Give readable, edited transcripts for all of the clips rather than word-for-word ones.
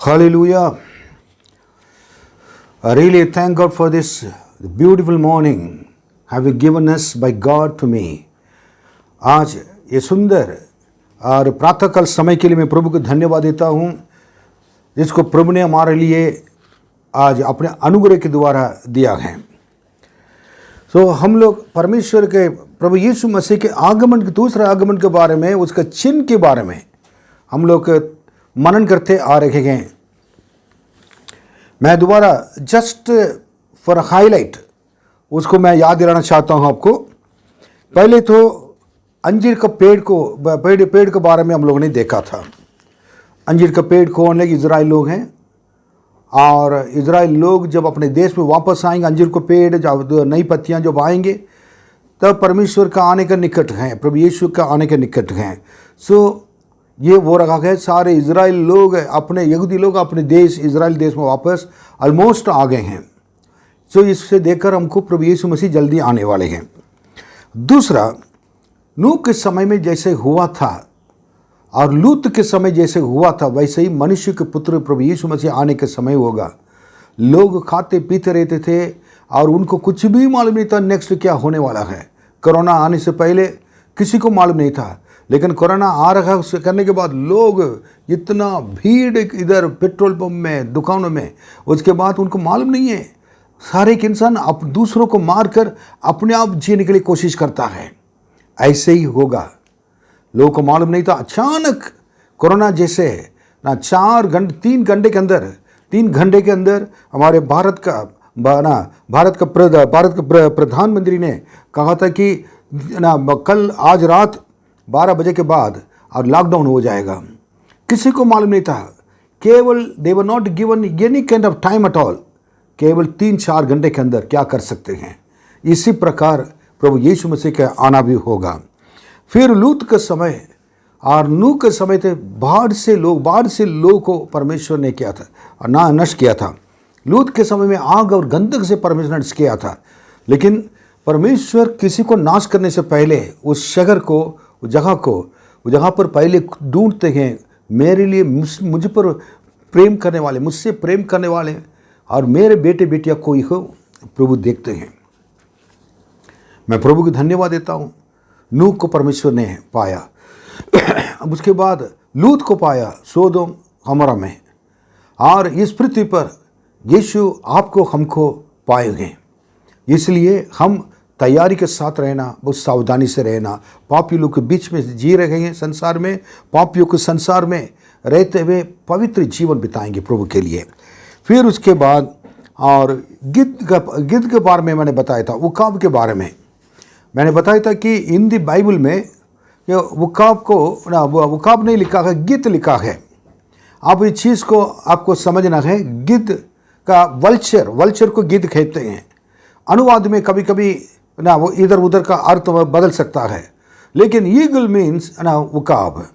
Hallelujah. I really thank God for this beautiful morning have you given us by God to me. आज ये सुंदर और प्रातःकाल समय के लिए मैं प्रभु को धन्यवाद देता हूँ, जिसको प्रभु ने हमारे लिए आज अपने अनुग्रह के द्वारा दिया है। तो हम लोग परमेश्वर के प्रभु यीशु मसीह के आगमन के दूसरे आगमन के बारे में, उसका चिन्ह के बारे में हम लोग मनन करते आ रहे हैं। मैं दोबारा जस्ट फॉर हाईलाइट उसको मैं याद दिलाना चाहता हूँ आपको। पहले तो अंजीर का पेड़ के बारे में हम लोगों ने देखा था। अंजीर का पेड़ कौन है? इजराइल लोग हैं। और इजराइल लोग जब अपने देश में वापस आएंगे, अंजीर को पेड़ जब नई पत्तियां जब आएंगे, तब परमेश्वर का आने का निकट है, प्रभु यीशु का आने के निकट हैं। सो ये वो रखा है, सारे इजराइल लोग अपने यहूदी लोग अपने देश इजराइल देश में वापस ऑलमोस्ट आ गए हैं। सो इससे देखकर हमको प्रभु यीशु मसीह जल्दी आने वाले हैं। दूसरा, नूह के समय में जैसे हुआ था और लूत के समय जैसे हुआ था, वैसे ही मनुष्य के पुत्र प्रभु यीशु मसीह आने के समय होगा। लोग खाते पीते रहते थे और उनको कुछ भी मालूम नहीं था नेक्स्ट क्या होने वाला है। कोरोना आने से पहले किसी को मालूम नहीं था, लेकिन कोरोना आ रहा है उससे करने के बाद लोग इतना भीड़ इधर पेट्रोल पंप में, दुकानों में, उसके बाद उनको मालूम नहीं है। सारे एक इंसान दूसरों को मारकर अपने आप जीने के लिए कोशिश करता है। ऐसे ही होगा। लोगों को मालूम नहीं था, अचानक कोरोना जैसे ना 3 घंटे के अंदर हमारे भारत का प्रधानमंत्री ने कहा था कि ना कल आज रात 12 बजे के बाद और लॉकडाउन हो जाएगा। किसी को मालूम नहीं था। केवल they were not given any kind of time at all. केवल 3-4 घंटे के अंदर क्या कर सकते हैं। इसी प्रकार प्रभु यीशु मसीह का आना भी होगा। फिर लूत का समय और नूह के समय थे, बाढ़ से लोग को परमेश्वर ने किया था और नष्ट किया था। लूत के समय में आग और गंधक से परमेश्वर ने नष्ट किया था। लेकिन परमेश्वर किसी को नाश करने से पहले उस शहर को, उस जगह पर पहले ढूंढते हैं, मेरे लिए मुझ पर प्रेम करने वाले, मुझसे प्रेम करने वाले और मेरे बेटे बेटियाँ कोई हो, प्रभु देखते हैं। मैं प्रभु को धन्यवाद देता हूँ। नूह को परमेश्वर ने पाया, अब उसके बाद लूत को पाया सोदोम गमोरा में, और इस पृथ्वी पर यीशु आपको हमको पाएंगे। इसलिए हम तैयारी के साथ रहना, बहुत सावधानी से रहना। पापी लोग के बीच में जी रहे हैं संसार में, पापियों के संसार में रहते हुए पवित्र जीवन बिताएंगे प्रभु के लिए। फिर उसके बाद और गिद्ध के बारे में मैंने बताया था, उकाब के बारे में मैंने बताया था कि हिंदी बाइबल में उकाब नहीं लिखा है, गिद्ध लिखा है। आप इस चीज़ को आपको समझना है। गिद्ध का वल्चर को गिद्ध कहते हैं। अनुवाद में कभी कभी ना वो इधर उधर का अर्थ बदल सकता है, लेकिन ईगल मीन्स ना उकाब।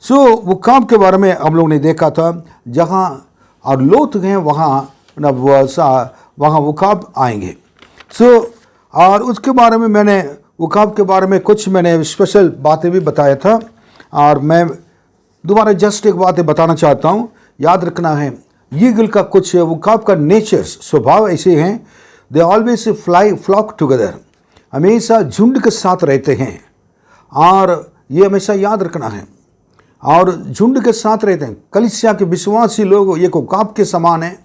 सो उकाब के बारे में हम लोग ने देखा था। जहाँ और लोथ हैं वहाँ उकाब आएंगे। सो और उसके बारे में मैंने उकाब के बारे में कुछ मैंने स्पेशल बातें भी बताया था, और मैं दोबारा जस्ट एक बात बताना चाहता हूँ। याद रखना है, ईगल का कुछ उकाब का नेचर स्वभाव ऐसे हैं, दे ऑलवेज फ्लॉक टुगेदर, हमेशा झुंड के साथ रहते हैं, और ये हमेशा याद रखना है। और झुंड के साथ रहते हैं। कलीसिया के विश्वासी लोग ये उकाब के समान हैं,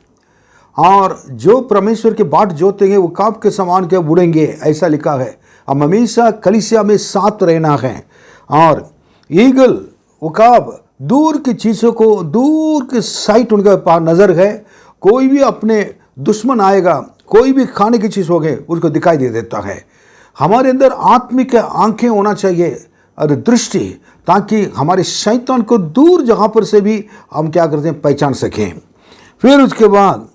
और जो परमेश्वर के बाट जोतेंगे वो उकाब के समान के उड़ेंगे, ऐसा लिखा है। हम हमेशा कलीसिया में साथ रहना है। और ईगल उकाब दूर की चीज़ों को, दूर की साइट उनके पास नज़र है। कोई भी अपने दुश्मन आएगा, कोई भी खाने की चीज़ होगी, उसको दिखाई दे देता है। हमारे अंदर आत्मिक आंखें होना चाहिए और दृष्टि, ताकि हमारे शैतान को दूर जगह पर से भी हम क्या करते हैं, पहचान सकें। फिर उसके बाद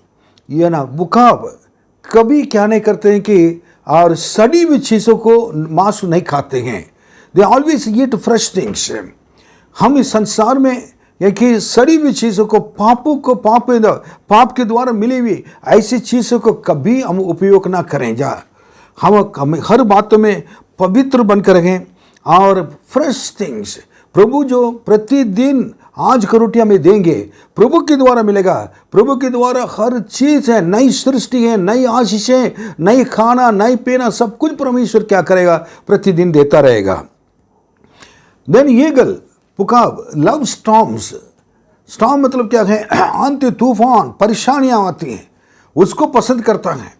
ये ना उकाब कभी क्या नहीं करते हैं कि और सड़ी हुई चीज़ों को मांस नहीं खाते हैं। They always eat fresh things. हम इस संसार में ये कि सड़ी हुई चीज़ों को, पाप के द्वारा मिली हुई ऐसी चीज़ों को कभी हम उपयोग ना करें। हम हर बातों में पवित्र बनकर रहें और फ्रेश थिंग्स, प्रभु जो प्रतिदिन आज का रोटी हमें देंगे, प्रभु के द्वारा मिलेगा। प्रभु के द्वारा हर चीज है, नई सृष्टि है, नई आशीषें, नई खाना, नई पीना, सब कुछ परमेश्वर क्या करेगा, प्रतिदिन देता रहेगा। देन ईगल पुकाब लव स्टॉर्म्स। स्टॉर्म मतलब क्या है, आंधी तूफान, परेशानियां आती हैं, उसको पसंद करता है।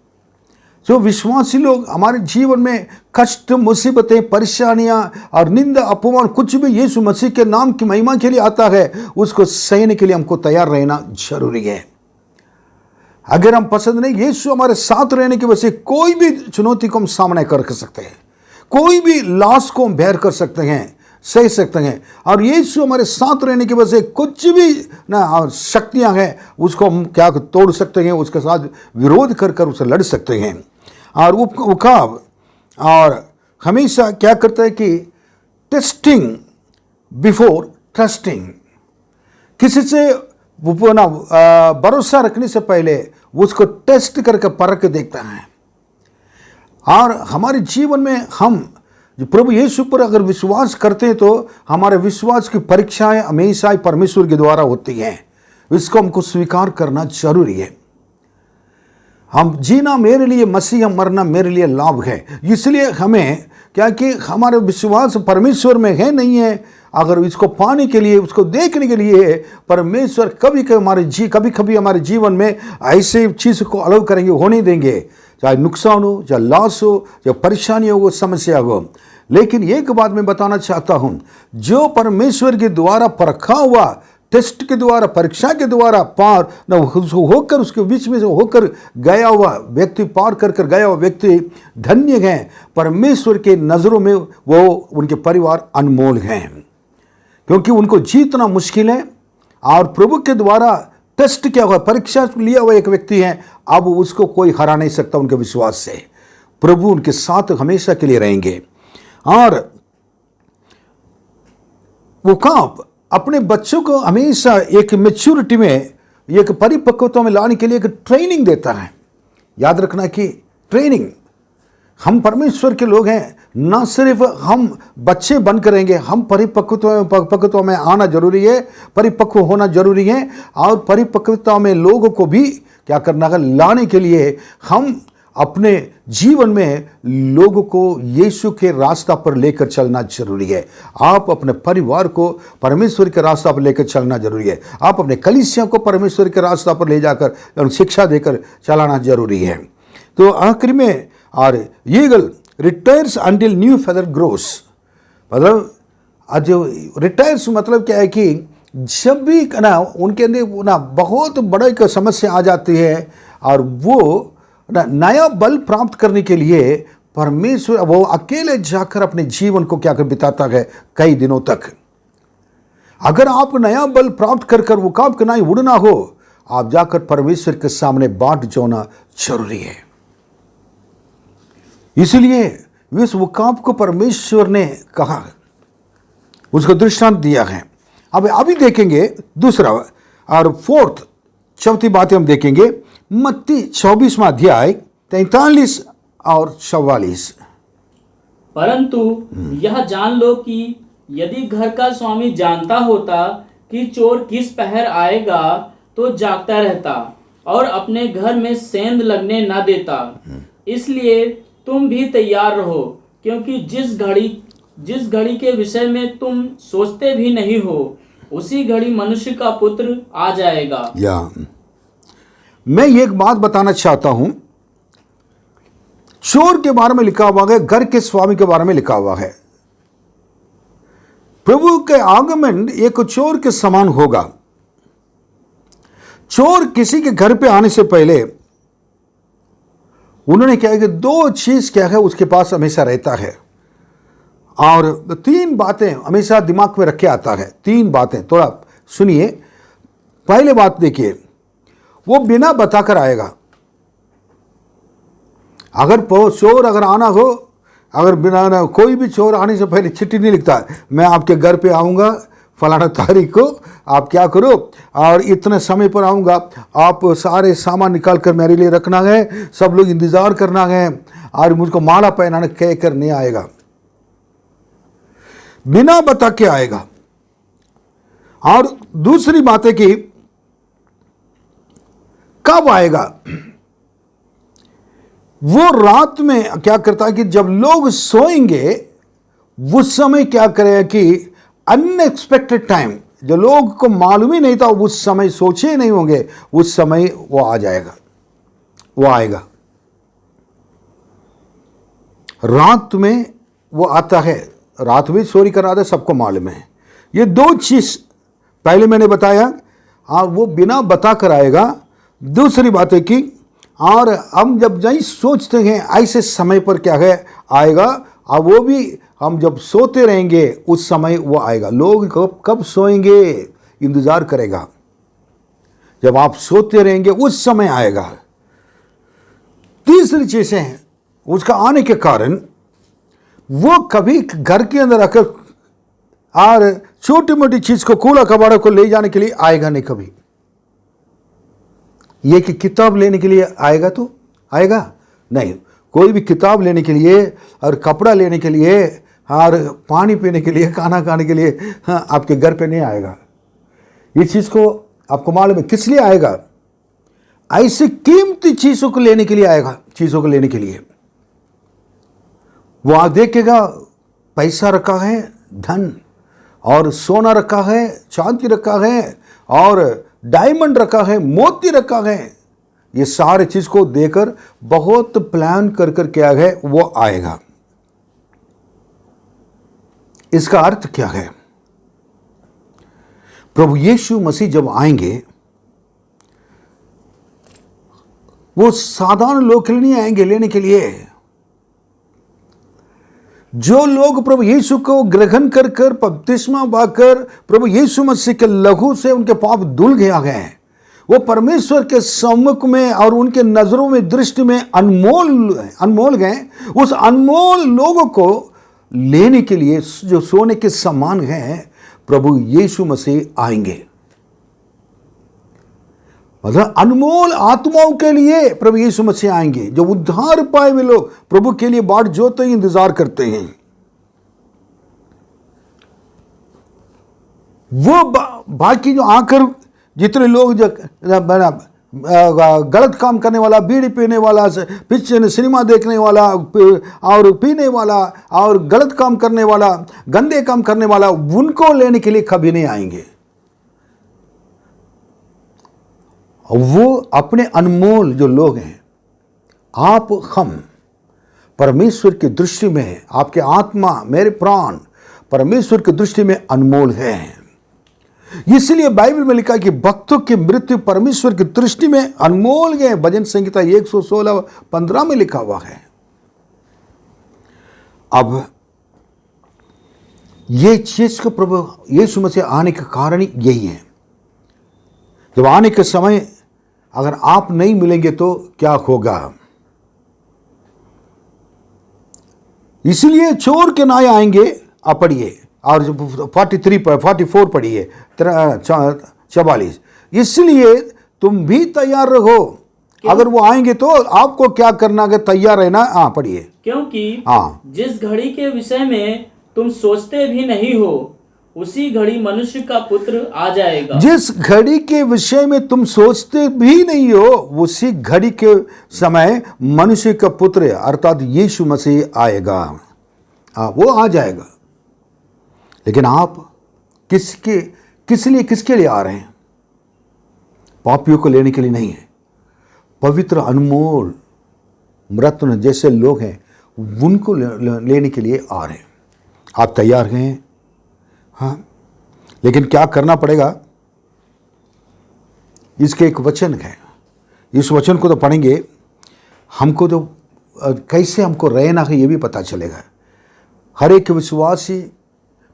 जो विश्वासी लोग हमारे जीवन में कष्ट, मुसीबतें, परेशानियां और निंदा, अपमान, कुछ भी यीशु मसीह के नाम की महिमा के लिए आता है, उसको सहने के लिए हमको तैयार रहना जरूरी है। अगर हम पसंद नहीं, यीशु हमारे साथ रहने की वजह से कोई भी चुनौती को हम सामना कर सकते हैं, कोई भी लॉस को हम बेयर कर सकते हैं, सह सकते हैं। और यीशु हमारे साथ रहने की वजह से कुछ भी ना शक्तियां हैं उसको हम क्या तोड़ सकते हैं, उसके साथ विरोध कर कर उससे लड़ सकते हैं। और उकाब और हमेशा क्या करता है कि टेस्टिंग बिफोर ट्रस्टिंग, किसी से ना भरोसा रखने से पहले उसको टेस्ट करके परख के देखता है। और हमारे जीवन में हम प्रभु यीशु पर अगर विश्वास करते हैं तो हमारे विश्वास की परीक्षाएं हमेशा ही परमेश्वर के द्वारा होती हैं, इसको हमको स्वीकार करना जरूरी है। हम जीना मेरे लिए मसीह, मरना मेरे लिए लाभ है। इसलिए हमें क्या कि हमारे विश्वास परमेश्वर में है नहीं है, अगर इसको पाने के लिए, उसको देखने के लिए परमेश्वर कभी कभी हमारे जीवन में ऐसे चीज़ को अलाउ करेंगे, होने देंगे, चाहे नुकसान हो, चाहे लॉस हो, चाहे परेशानी हो, समस्या हो। लेकिन एक बात मैं बताना चाहता हूं, जो परमेश्वर के द्वारा परखा हुआ, टेस्ट के द्वारा, परीक्षा के द्वारा पार न होकर, उसके बीच में से होकर गया हुआ व्यक्ति, पार कर कर गया हुआ व्यक्ति धन्य है। परमेश्वर के नज़रों में वो, उनके परिवार अनमोल हैं, क्योंकि उनको जीतना मुश्किल है। और प्रभु के द्वारा टेस्ट किया हुआ, परीक्षा लिया हुआ एक व्यक्ति है, अब उसको कोई हरा नहीं सकता उनके विश्वास से। प्रभु उनके साथ हमेशा के लिए रहेंगे। और वो काम अपने बच्चों को हमेशा एक मैच्योरिटी में, एक परिपक्वता में लाने के लिए एक ट्रेनिंग देता है। याद रखना कि ट्रेनिंग, हम परमेश्वर के लोग हैं, ना सिर्फ हम बच्चे बन करेंगे, हम परिपक्वता में आना जरूरी है, परिपक्व होना जरूरी है। और परिपक्वता में लोगों को भी क्या करना है, लाने के लिए हम अपने जीवन में लोगों को यीशु के रास्ता पर लेकर चलना जरूरी है। आप अपने परिवार को परमेश्वर के रास्ता पर लेकर चलना जरूरी है। आप अपने कलीसिया को परमेश्वर के रास्ता पर ले जाकर शिक्षा देकर चलाना जरूरी है। तो आखिर में, और eagle retires until new feather grows, मतलब आज रिटायर्स मतलब क्या है कि जब भी ना उनके अंदर ना बहुत बड़ा एक समस्या आ जाती है, और वो नया बल प्राप्त करने के लिए परमेश्वर वो अकेले जाकर अपने जीवन को क्या कर बिताता है कई दिनों तक। अगर आप नया बल प्राप्त कर कर वो काम करना ही उड़ना हो, आप जाकर परमेश्वर के सामने बाट जोना जरूरी है। इसलिए इस वकाफ को परमेश्वर ने कहा है, उसका दृष्टांत दिया है। अब अभी देखेंगे दूसरा और फोर्थ, चौथी बातें हम देखेंगे मत्ती 24वां अध्याय 43 और 44। परंतु यह जान लो कि यदि घर का स्वामी जानता होता कि चोर किस पहर आएगा तो जागता रहता और अपने घर में सेंध लगने न देता। इसलिए तुम भी तैयार रहो, क्योंकि जिस घड़ी के विषय में तुम सोचते भी नहीं हो, उसी घड़ी मनुष्य का पुत्र आ जाएगा। मैं एक बात बताना चाहता हूं, चोर के बारे में लिखा हुआ है, घर के स्वामी के बारे में लिखा हुआ है। प्रभु के आगमन एक चोर के समान होगा। चोर किसी के घर पे आने से पहले उन्होंने क्या है कि दो चीज क्या है उसके पास हमेशा रहता है, और तीन बातें हमेशा दिमाग में रखे आता है। तीन बातें थोड़ा सुनिए। पहले बात देखिए, वो बिना बताकर आएगा। अगर चोर अगर आना हो, अगर बिना कोई भी चोर आने से पहले चिट्ठी नहीं लिखता, मैं आपके घर पे आऊँगा फलाना तारीख को, आप क्या करो और इतने समय पर आऊँगा, आप सारे सामान निकाल कर मेरे लिए रखना है, सब लोग इंतज़ार करना है, और मुझको माला पहनाना कह कर नहीं आएगा, बिना बता के आएगा। और दूसरी बात है कि कब आएगा? वो रात में क्या करता है कि जब लोग सोएंगे उस समय क्या करेगा कि अनएक्सपेक्टेड टाइम, जो लोग को मालूम ही नहीं था, उस समय सोचे ही नहीं होंगे, उस समय वो आ जाएगा, वो आएगा। रात में वो आता है, रात में चोरी करा दे, सबको मालूम है। ये दो चीज पहले मैंने बताया, और वो बिना बता कर आएगा। दूसरी बात है कि और हम जब नहीं सोचते हैं ऐसे समय पर क्या है आएगा, और वो भी हम जब सोते रहेंगे उस समय वो आएगा। लोग कब सोएंगे इंतजार करेगा, जब आप सोते रहेंगे उस समय आएगा। तीसरी चीज है उसका आने के कारण, वो कभी घर के अंदर आकर और छोटी मोटी चीज को, कूड़ा कबाड़ा को ले जाने के लिए आएगा नहीं कभी। ये कि किताब लेने के लिए आएगा तो आएगा नहीं। कोई भी किताब लेने के लिए और कपड़ा लेने के लिए और पानी पीने के लिए, खाना खाने के लिए आपके घर पे नहीं आएगा। ये चीज़ को आपको मालूम है किस लिए आएगा? ऐसी कीमती चीज़ों को लेने के लिए आएगा। चीज़ों को लेने के लिए वो आप देखेगा, पैसा रखा है, धन और सोना रखा है, चांदी रखा है और डायमंड रखा है, मोती रखा है। ये सारे चीज को देकर बहुत प्लान कर कर क्या है वो आएगा। इसका अर्थ क्या है? प्रभु यीशु मसीह जब आएंगे वो साधारण लोग के लिए नहीं आएंगे लेने के लिए। जो लोग प्रभु यीशु को ग्रहण कर कर बपतिस्मा पाकर प्रभु यीशु मसीह के लहू से उनके पाप धुल गया गए, वो परमेश्वर के सम्मुख में और उनके नजरों में, दृष्टि में अनमोल गए। उस अनमोल लोगों को लेने के लिए जो सोने के समान हैं, प्रभु यीशु मसीह आएंगे। मतलब अनमोल आत्माओं के लिए प्रभु यीशु मसीह आएंगे। जो उद्धार पाए हुए लोग प्रभु के लिए बाट जोते ही इंतजार करते हैं। वो बाकी जो आकर जितने लोग जो गलत काम करने वाला, बीड़ी पीने वाला, पिक्चर सिनेमा देखने वाला और पीने वाला और गलत काम करने वाला, गंदे काम करने वाला, उनको लेने के लिए कभी नहीं आएंगे। वो अपने अनमोल जो लोग हैं, आप हम परमेश्वर की दृष्टि में, आपके आत्मा, मेरे प्राण परमेश्वर की दृष्टि में अनमोल है। इसलिए बाइबल में लिखा है कि भक्तों की मृत्यु परमेश्वर की दृष्टि में अनमोल है। भजन संहिता 116:15 में लिखा हुआ है। अब ये चीज को प्रभु यीशु मसीह आने का कारण यही है। जब आने के समय अगर आप नहीं मिलेंगे तो क्या होगा? इसलिए चोर के नाय आएंगे। आप पढ़िए, और 44 पढ़िए, 44। इसलिए तुम भी तैयार रहो। अगर वो आएंगे तो आपको क्या करना है? तैयार रहना। हाँ पढ़िए। क्योंकि जिस घड़ी के विषय में तुम सोचते भी नहीं हो, उसी घड़ी मनुष्य का पुत्र आ जाएगा। जिस घड़ी के विषय में तुम सोचते भी नहीं हो, उसी घड़ी के समय मनुष्य का पुत्र अर्थात यीशु मसीह आएगा। वो आ जाएगा। लेकिन आप किसके लिए आ रहे हैं? पापियों को लेने के लिए नहीं है। पवित्र अनमोल रत्न जैसे लोग हैं उनको लेने के लिए आ रहे हैं। आप तैयार हैं? हाँ। लेकिन क्या करना पड़ेगा? इसके एक वचन है, इस वचन को तो पढ़ेंगे, हमको तो कैसे हमको रहना है ये भी पता चलेगा। हर एक विश्वासी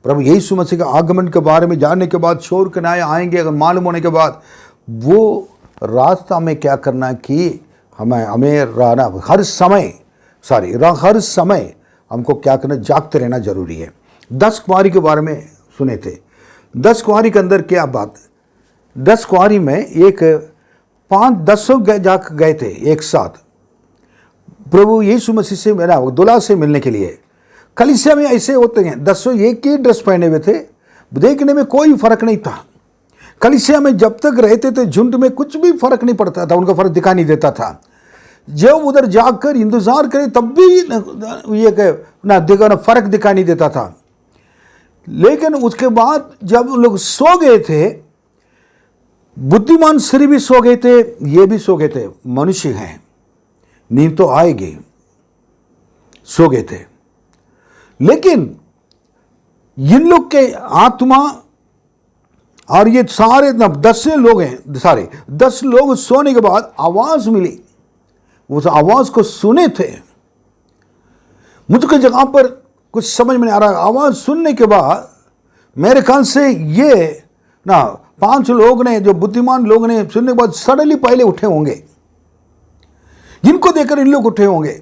प्रभु यीशु मसीह का आगमन के बारे में जानने के बाद, चोर के न्याय आएंगे अगर मालूम होने के बाद, वो रास्ता में क्या करना कि हमें रहना हर समय हमको क्या करना? जागते रहना जरूरी है। 10 कुंवारी के बारे में सुने थे। 10 कुंवारी के अंदर क्या बात? 10 कुंवारी में एक 5-10 जाकर गए थे एक साथ प्रभु यीशु मसीह से, मेरा दुल्हा से मिलने के लिए। कलीसिया में ऐसे होते हैं, 10 एक ही ड्रेस पहने हुए थे, देखने में कोई फर्क नहीं था। कलीसिया में जब तक रहते थे झुंड में कुछ भी फर्क नहीं पड़ता था, उनका फर्क दिखाई नहीं देता था। जब उधर जाकर इंतजार करे तब भी ये ना फर्क दिखाई नहीं देता था। लेकिन उसके बाद जब उन लोग सो गए थे, बुद्धिमान स्त्री भी सो गए थे, ये भी सो गए थे, मनुष्य हैं, नींद तो आएगी, सो गए थे। लेकिन इन लोग के आत्मा और ये सारे 10 लोग हैं, सारे 10 लोग सोने के बाद आवाज मिली, उस आवाज को सुने थे। मुझको जगह पर कुछ समझ में नहीं आ रहा। आवाज सुनने के बाद मेरे ख्याल से ये ना 5 लोग ने, जो बुद्धिमान लोग ने सुनने के बाद सडनली पहले उठे होंगे। इनको देखकर इन लोग उठे होंगे,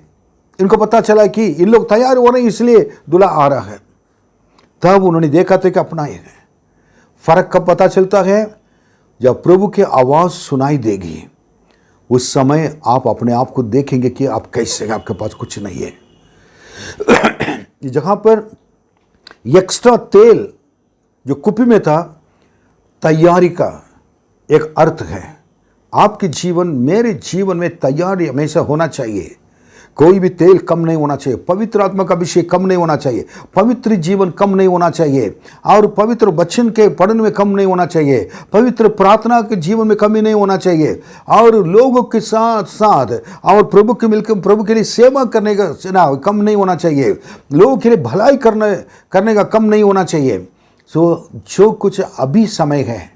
इनको पता चला कि इन लोग तैयार हो रहे हैं, इसलिए दूल्हा आ रहा है। तब उन्होंने देखा था कि अपना ये है। फर्क कब पता चलता है? जब प्रभु की आवाज सुनाई देगी, उस समय आप अपने आप को देखेंगे कि आप कैसे हैं, आपके पास कुछ नहीं है। जहां पर एक्स्ट्रा तेल जो कुपी में था, तैयारी का एक अर्थ है। आपके जीवन, मेरे जीवन में तैयारी हमेशा होना चाहिए। कोई भी तेल कम नहीं होना चाहिए, पवित्र आत्मा का अभिषेक कम नहीं होना चाहिए, पवित्र जीवन कम नहीं होना चाहिए, और पवित्र वचन के पढ़ने में कम नहीं होना चाहिए, पवित्र प्रार्थना के जीवन में कमी नहीं होना चाहिए, और लोगों के साथ साथ और प्रभु के मिलकर प्रभु के लिए सेवा करने का ना कम नहीं होना चाहिए, लोगों के लिए भलाई करने का कम नहीं होना चाहिए। सो जो कुछ अभी समय है,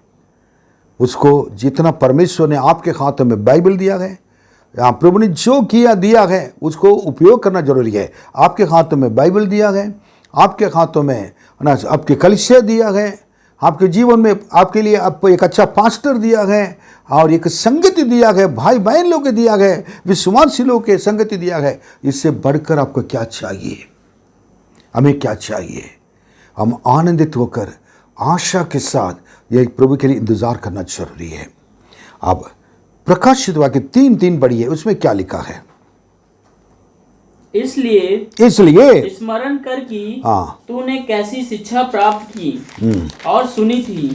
उसको जितना परमेश्वर ने आपके हाथों में बाइबल दिया है, प्रभु ने जो किया दिया है, उसको उपयोग करना जरूरी है। आपके हाथों में बाइबल दिया है, आपके हाथों में ना आपके कलीसिया दिया है, आपके जीवन में आपके लिए आपको एक अच्छा पास्टर दिया है, और एक संगति दिया है, भाई बहन लोग के दिया है, विश्वासी लोग के संगति दिया है। इससे बढ़कर आपको क्या चाहिए? हमें क्या चाहिए? हम आनंदित होकर आशा के साथ यह प्रभु के लिए इंतजार करना जरूरी है। अब प्रकाशित वाक्य 3:3 पढ़िए, उसमें क्या लिखा है? इसलिए स्मरण कर कि तूने कैसी शिक्षा प्राप्त की और सुनी थी,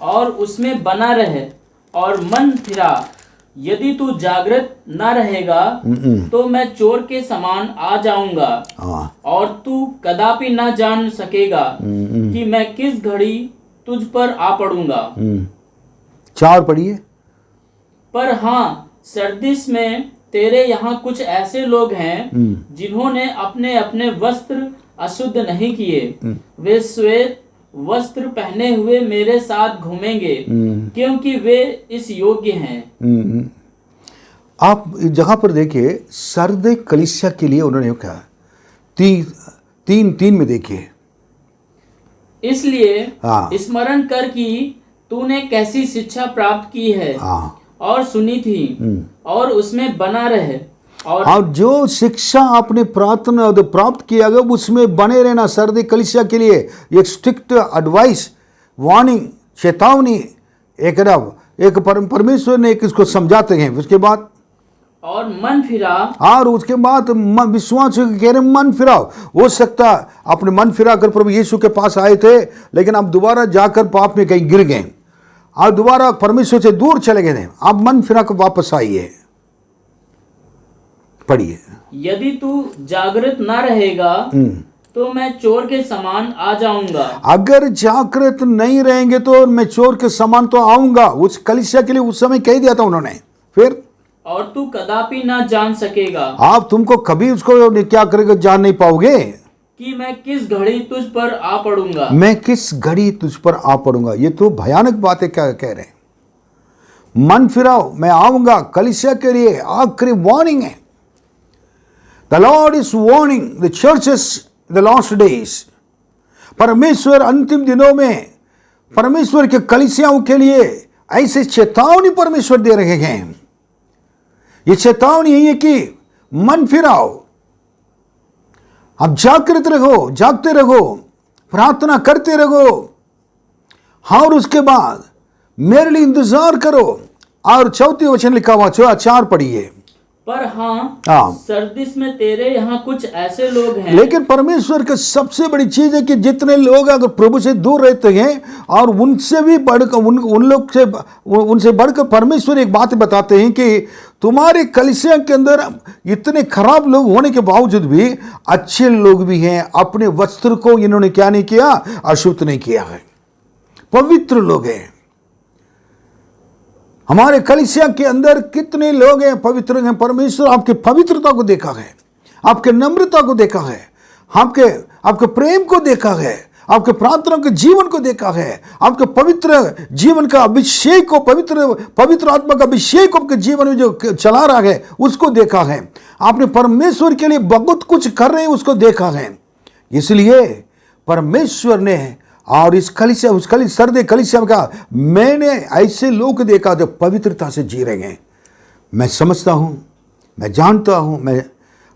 और उसमें बना रहे और मन फिरा। यदि तू जागृत न रहेगा तो मैं चोर के समान आ जाऊंगा, और तू कदापि न जान सकेगा कि मैं किस घड़ी तुझ पर आ पड़ूंगा। 4 पढ़िए। पर हाँ, सरदिस में तेरे यहाँ कुछ ऐसे लोग हैं जिन्होंने अपने अपने वस्त्र अशुद्ध नहीं किए। वे श्वेत वस्त्र पहने हुए मेरे साथ घूमेंगे, क्योंकि वे इस योग्य हैं। आप जहां पर देखिए, सरदे कलीसिया के लिए उन्होंने कहा 3:3 में देखिए, इसलिए स्मरण कर कि तूने कैसी शिक्षा प्राप्त की है और सुनी थी, और उसमें बना रहे। और जो शिक्षा आपने प्राप्त किया गया, उसमें बने रहना। सरदे कलीसिया के लिए एक स्ट्रिक्ट एडवाइस, वार्निंग, चेतावनी एक परमेश्वर ने इसको समझाते हैं। उसके बाद और मन फिरा, और उसके बाद विश्वास कह रहे मन फिराओ। हो सकता आपने मन फिरा कर प्रभु यीशु के पास आए थे, लेकिन आप दोबारा जाकर पाप में कहीं गिर गए, आप दोबारा परमेश्वर से दूर चले गए थे। आप मन फिरा कर वापस आइए। पढ़िए। यदि तू जागृत न रहेगा तो मैं चोर के समान आ जाऊंगा। अगर जागृत नहीं रहेंगे तो मैं चोर के समान तो आऊंगा। उस कलीसिया के लिए उस समय कह दिया था उन्होंने। फिर और तू कदापि ना जान सकेगा, आप तुमको कभी उसको क्या करेगा, जान नहीं पाओगे कि मैं किस घड़ी तुझ पर आ पड़ूंगा। मैं किस घड़ी तुझ पर आ पड़ूंगा। ये तो भयानक बातें क्या कह रहे हैं। मन फिराओ, मैं आऊंगा। कलीसिया के लिए आखिरी वार्निंग है। The Lord is warning the churches the last days. परमेश्वर अंतिम दिनों में परमेश्वर के कलीसियाओं के लिए ऐसे चेतावनी परमेश्वर दे रहे हैं। ये चेतावनी यही है कि मन फिराओ, अब जागृत रहो, जागते रहो, प्रार्थना करते रहो, और उसके बाद मेरे लिए इंतजार करो। और 4 वचन लिखा हुआ, 4 पढ़िए। पर हाँ हाँ। सरदिस में तेरे यहाँ कुछ ऐसे लोग हैं। लेकिन परमेश्वर की सबसे बड़ी चीज है कि जितने लोग अगर प्रभु से दूर रहते हैं और उनसे भी बढ़कर उन लोग से उनसे बढ़कर परमेश्वर एक बात बताते हैं कि तुम्हारे कलीसिया के अंदर इतने खराब लोग होने के बावजूद भी अच्छे लोग भी हैं। अपने वस्त्र को इन्होंने क्या नहीं किया, अशुद्ध नहीं किया है, पवित्र लोग हैं। हमारे कलीसिया के अंदर कितने लोग हैं, पवित्र हैं। परमेश्वर आपके पवित्रता को देखा है, आपके नम्रता को देखा है, आपके प्रेम को देखा है, आपके प्रार्थना के जीवन को देखा है, आपके पवित्र जीवन का अभिषेक को, पवित्र आत्मा का अभिषेक आपके जीवन में जो चला रहा है उसको देखा है। आपने परमेश्वर के लिए बहुत कुछ कर रहे हैं उसको देखा है। इसलिए परमेश्वर ने और इस कलीसिया उस सर्दे कलीसिया में कहा, मैंने ऐसे लोग देखा जो पवित्रता से जी रहे हैं। मैं समझता हूँ, मैं जानता हूँ, मैं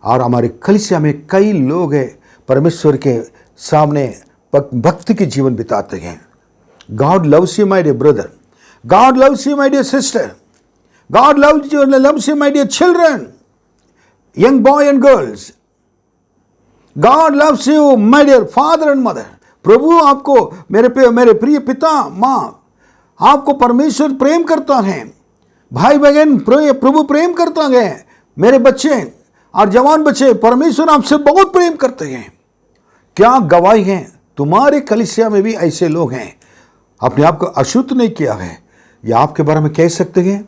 और हमारे कलीसिया में कई लोग हैं परमेश्वर के सामने भक्ति के जीवन बिताते हैं। God loves you my dear brother, God loves you my dear sister, God loves you my dear children, young boy and girls. God loves you my dear father and mother. प्रभु आपको, मेरे प्रिय पिता माँ, आपको परमेश्वर प्रेम करता है। भाई बहन प्रभु प्रेम करता है। मेरे बच्चे और जवान बच्चे, परमेश्वर आपसे बहुत प्रेम करते हैं। क्या गवाही है, तुम्हारे कलीसिया में भी ऐसे लोग हैं, अपने आप को अशुद्ध नहीं किया है। या आपके बारे में कह सकते हैं,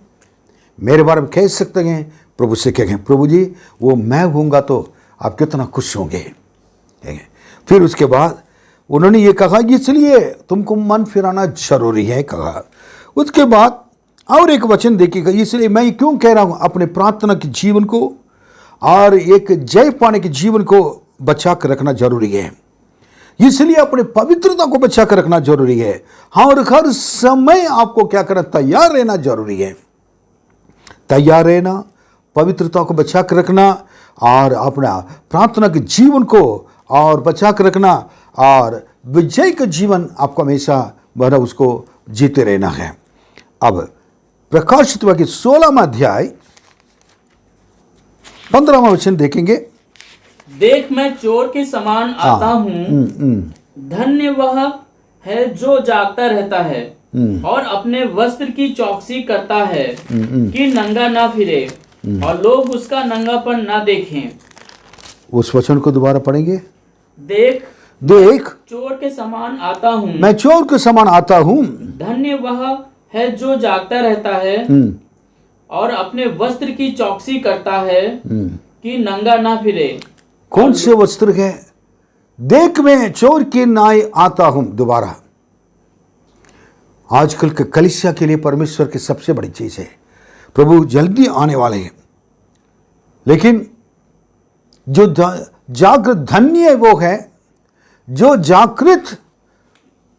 मेरे बारे में कह सकते हैं, प्रभु से कहें, प्रभु जी वो मैं होऊंगा तो आप कितना खुश होंगे। फिर उसके बाद उन्होंने ये कहा कि इसलिए तुमको मन फिराना जरूरी है कहा। उसके बाद और एक वचन देखिएगा, इसलिए मैं क्यों कह रहा हूं, अपने प्रार्थना के जीवन को और एक जय पाने के जीवन को बचा कर रखना जरूरी है। इसलिए अपने पवित्रता को बचा कर रखना जरूरी है। और हर समय आपको क्या करना, तैयार रहना जरूरी है। तैयार रहना, पवित्रता को बचा कर रखना और अपना प्रार्थना के जीवन को और बचा कर रखना और विजय का जीवन आपको हमेशा बड़ा उसको जीते रहना है। अब प्रकाशित वाक्य 16वां अध्याय 15वां वचन देखेंगे। देख मैं चोर के समान आता हूँ, धन्य वह है जो जागता रहता है और अपने वस्त्र की चौकसी करता है कि नंगा ना फिरे और लोग उसका नंगापन ना देखें। उस वचन को दोबारा पढ़ेंगे। देख चोर के समान आता हूँ, मैं चोर के समान आता हूँ, धन्य वह है जो जागता रहता है और अपने वस्त्र की चौकसी करता है कि नंगा ना फिरे। कौन से वस्त्र है? देख मैं चोर के नाय आता हूं। दोबारा, आजकल के कलीसिया के लिए परमेश्वर की सबसे बड़ी चीज है, प्रभु जल्दी आने वाले हैं, लेकिन जो जागृत धन्य वो है जो जागृत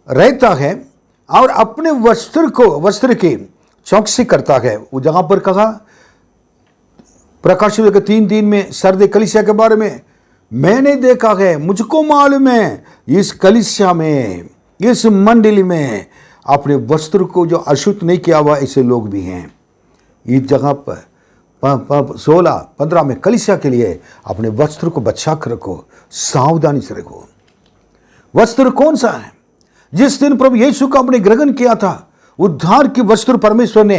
रहता है और अपने वस्त्र की चौकसी करता है। वो जहां पर कहा प्रकाशित के 3:3 में सर्दे कलीसिया के बारे में, मैंने देखा है, मुझको मालूम है इस कलीसिया में, इस मंडली में अपने वस्त्र को जो अशुद्ध नहीं किया हुआ ऐसे लोग भी हैं। इस जगह पर 16-15 में कलीसिया के लिए अपने वस्त्र को बचा कर रखो, सावधानी से रखो। वस्त्र कौन सा है? जिस दिन प्रभु यीशु को अपने ग्रहण किया था, उद्धार की वस्त्र परमेश्वर ने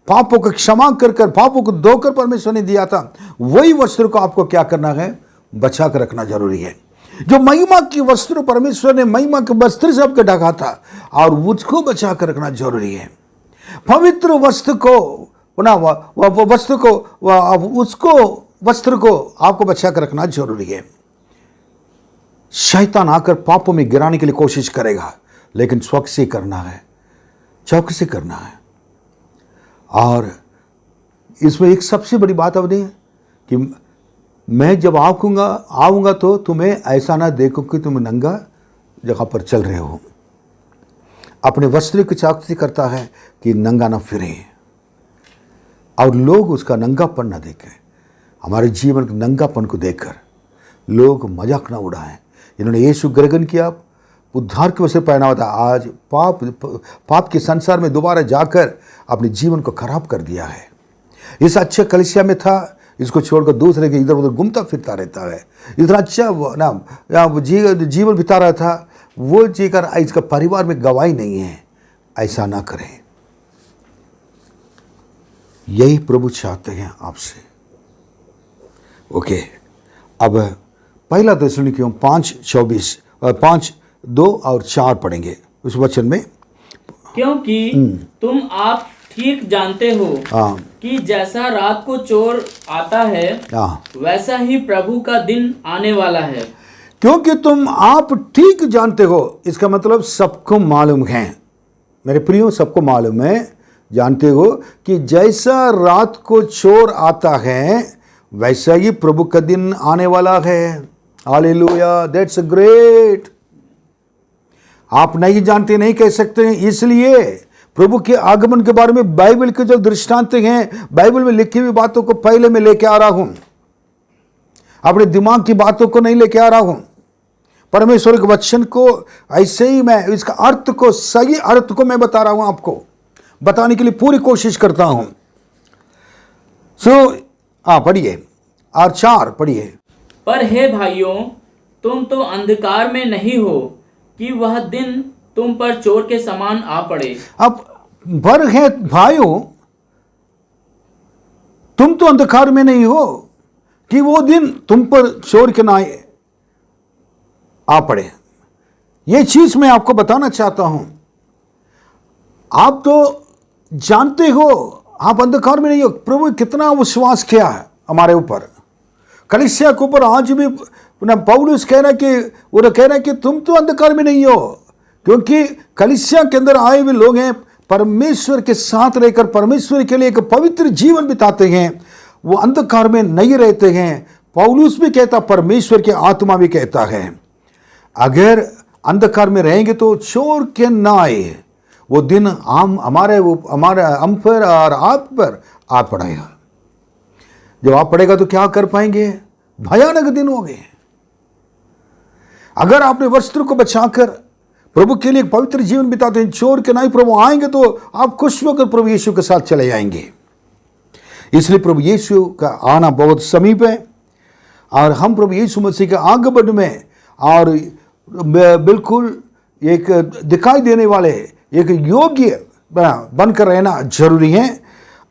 पापों को क्षमा कर पापों को धोकर परमेश्वर ने दिया था, वही वस्त्र को आपको क्या करना है, बचा कर रखना जरूरी है। जो महिमा की वस्त्र परमेश्वर ने महिमा के वस्त्र से आपको ढका था और उसको बचा कर रखना जरूरी है। पवित्र वस्त्र को वस्त्र को आपको बचा कर रखना जरूरी है। शैतान आकर पापों में गिराने के लिए कोशिश करेगा, लेकिन चौकसी करना है, चौकसी करना है। और इसमें एक सबसे बड़ी बात अब है कि मैं जब आऊँगा तो तुम्हें ऐसा ना देखो कि तुम नंगा जगह पर चल रहे हो। अपने वस्त्र की चौकसी करता है कि नंगा ना फिरे और लोग उसका नंगापन ना देखें। हमारे जीवन के नंगापन को देखकर लोग मजाक ना उड़ाएं। इन्होंने यीशु ग्रहण किया, उद्धार के वस्त्र पहना हुआ था, आज पाप के संसार में दोबारा जाकर अपने जीवन को खराब कर दिया है। इस अच्छे कलीसिया में था, इसको छोड़कर दूसरे के इधर उधर घूमता फिरता रहता है, इतना अच्छा जीवन बिता रहा था, वो जीकर इसका परिवार में गवाही नहीं है। ऐसा ना करें, यही प्रभु चाहते हैं आपसे। ओके, अब पहला थिस्सलुनीकियों 5:24 5:2 और 4 पढ़ेंगे उस वचन में। क्योंकि तुम आप ठीक जानते हो हाँ कि जैसा रात को चोर आता है हाँ, वैसा ही प्रभु का दिन आने वाला है। क्योंकि तुम आप ठीक जानते हो, इसका मतलब सबको मालूम है मेरे प्रियो, सबको मालूम है, जानते हो कि जैसा रात को चोर आता है वैसा ही प्रभु का दिन आने वाला है। Hallelujah, that's great. आप नहीं जानते, नहीं कह सकते हैं, इसलिए प्रभु के आगमन के बारे में बाइबल के जो दृष्टांत हैं, बाइबल में लिखी हुई बातों को पहले मैं लेके आ रहा हूं, अपने दिमाग की बातों को नहीं लेके आ रहा हूं। परमेश्वर के वचन को ऐसे ही मैं इसका अर्थ को, सही अर्थ को मैं बता रहा हूं, आपको बताने के लिए पूरी कोशिश करता हूं। पढ़िए और 4 पढ़िए। पर हे भाइयों, तुम तो अंधकार में नहीं हो कि वह दिन तुम पर चोर के समान आ पड़े। अब भर है भाइयों, तुम तो अंधकार में नहीं हो कि वो दिन तुम पर चोर के ना आ पड़े। ये चीज मैं आपको बताना चाहता हूं। आप तो जानते हो आप अंधकार में नहीं हो। प्रभु कितना विश्वास किया है हमारे ऊपर, कलीसिया के ऊपर। आज भी पौलुस कह रहा है कि वो कह रहा है कि तुम तो अंधकार में नहीं हो, क्योंकि कलीसिया के अंदर आए हुए लोग हैं, परमेश्वर के साथ रहकर परमेश्वर के लिए एक पवित्र जीवन बिताते हैं, वो अंधकार में नहीं रहते हैं। पौलुस भी कहता, परमेश्वर की आत्मा भी कहता है, अगर अंधकार में रहेंगे तो चोर के ना आए वो दिन हमारे हम पर और आप पर आ पड़ेगा। जब आप पड़ेगा तो क्या कर पाएंगे? भयानक दिन हो गए। अगर आपने वस्त्र को बचाकर प्रभु के लिए पवित्र जीवन बिताते हैं, चोर के नहीं प्रभु आएंगे तो आप खुश होकर प्रभु यीशु के साथ चले जाएंगे। इसलिए प्रभु यीशु का आना बहुत समीप है और हम प्रभु यीशु मसीह के आगमन में और बिल्कुल एक दिखाई देने वाले एक योग्य बनकर रहना जरूरी है,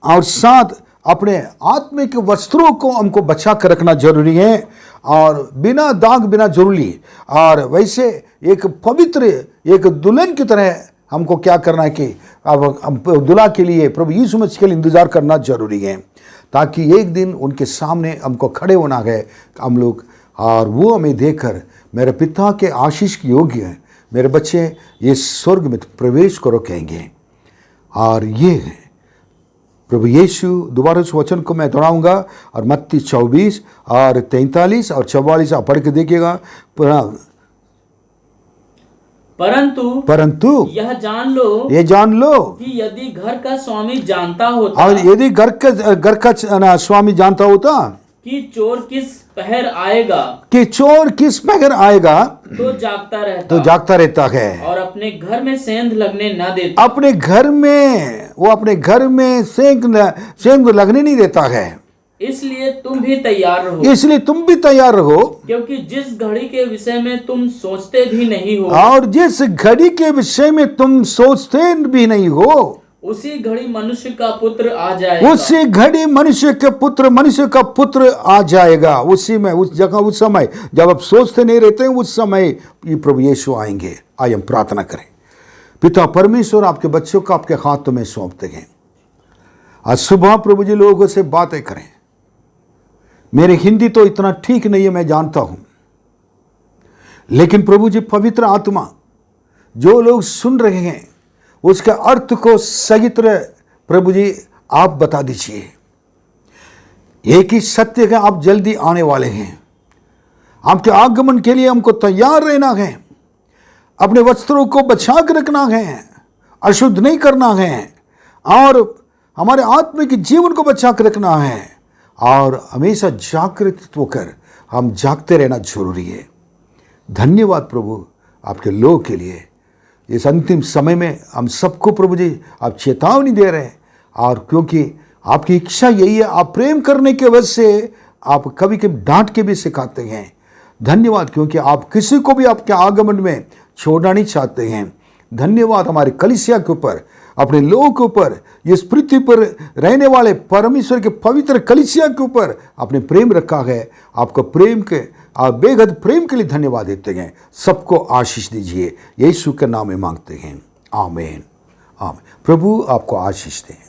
और साथ अपने आत्मिक वस्त्रों को हमको बचा कर रखना जरूरी है, और बिना दाग बिना जरूरी, और वैसे एक पवित्र एक दुल्हन की तरह हमको क्या करना है कि अब दुल्हा के लिए प्रभु यीशु मसीह के लिए इंतजार करना जरूरी है, ताकि एक दिन उनके सामने हमको खड़े होना है हम लोग, और वो हमें देखकर मेरे पिता के आशीष के योग्य है, मेरे बच्चे ये स्वर्ग में प्रवेश करो कहेंगे। और ये है प्रभु यीशु। दोबारा उस वचन को मैं दोहराऊंगा, और मत्ती 24 और 43 और 44 आप पढ़ के देखिएगा। परंतु यह जान लो कि यदि घर का स्वामी जानता होता, और यदि घर का स्वामी जानता होता कि चोर किस पहर आएगा, तो जागता रहता है, और अपने घर में सेंध लगने न देता। अपने घर में सेंध लगने नहीं देता है। इसलिए तुम भी तैयार रहो, क्योंकि जिस घड़ी के विषय में तुम सोचते भी नहीं हो, और जिस घड़ी के विषय में तुम सोचते भी नहीं हो, उसी घड़ी मनुष्य का पुत्र आ जाएगा। उसी घड़ी मनुष्य का पुत्र आ जाएगा। उसी में, उस जगह, उस समय जब आप सोचते नहीं रहते, उस समय ये प्रभु यीशु आएंगे। आइए हम प्रार्थना करें। पिता परमेश्वर, आपके बच्चों को आपके हाथों में सौंपते हैं। आज सुबह प्रभु जी लोगों से बातें करें। मेरी हिंदी तो इतना ठीक नहीं है, मैं जानता हूं, लेकिन प्रभु जी पवित्र आत्मा जो लोग सुन रहे हैं उसके अर्थ को सही तरह प्रभु जी आप बता दीजिए। एक ही सत्य है, आप जल्दी आने वाले हैं। आपके आगमन के लिए हमको तैयार रहना है, अपने वस्त्रों को बचा कर रखना है, अशुद्ध नहीं करना है, और हमारे आत्मिक जीवन को बचा कर रखना है, और हमेशा जागृत होकर हम जागते रहना जरूरी है। धन्यवाद प्रभु आपके लोग के लिए। इस अंतिम समय में हम सबको प्रभु जी आप चेतावनी दे रहे हैं, और क्योंकि आपकी इच्छा यही है, आप प्रेम करने की वजह से आप कभी कभी डांट के भी सिखाते हैं। धन्यवाद, क्योंकि आप किसी को भी आपके आगमन में छोड़ना नहीं चाहते हैं। धन्यवाद हमारे कलीसिया के ऊपर, अपने लोगों के ऊपर, इस पृथ्वी पर रहने वाले परमेश्वर के पवित्र कलीसिया के ऊपर आपने प्रेम रखा है। आपका प्रेम के, आप बेहद प्रेम के लिए धन्यवाद देते हैं। सबको आशीष दीजिए, यीशु के नाम में मांगते हैं, आमीन आमीन। प्रभु आपको आशीष दें।